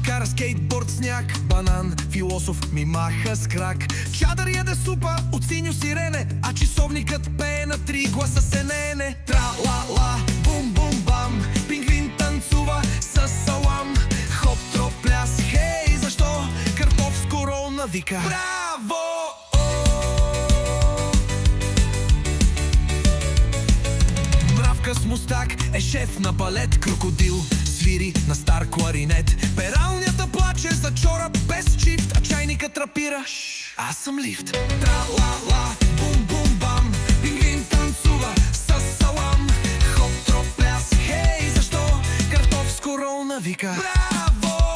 кара скейтборд, сняг, банан, философ ми маха с крак. Чадър яде супа от синьо сирене, а часовникът пее на 3 гласа сенене. Тра-ла-ла, бум-бум-бам, пингвин танцува с салам. Хоп, троп, пляс, хей, защо? Картофско ролна вика браво! Мравка с мустак е шеф на балет. Крокодил свири на стар кларинет. Пералнята плаче за чорап без чифт, а чайникът рапира: аз съм лифт. Тра-ла-ла, бум-бум-бам, пингвин танцува с салам. Хоп, троп, пляс, хей, защо? Картофско ролна вика браво!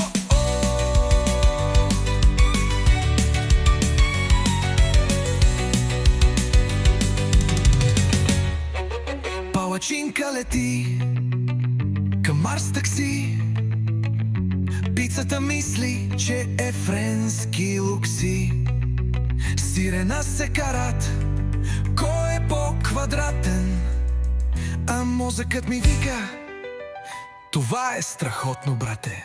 Палачинка лети към Марс такси. Пицата мисли, че е френски лукси. Сирена се карат, кой е по-квадратен? А мозъкът ми вика: това е страхотно, брате.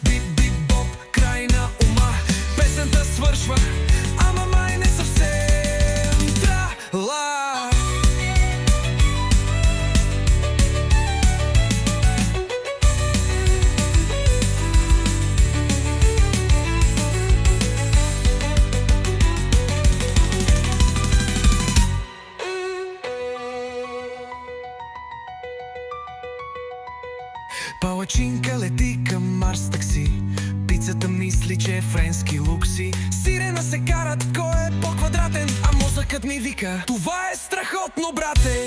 Бип-бип-боп, край на ума. Песента свършва, ама май не съвсем. Тра-ла. Палачинка лети към Марс такси. Пицата мисли, че е френски лукси. Сирена се карат, кой е по-квадратен? А мозъкът ми вика: това е страхотно, брате.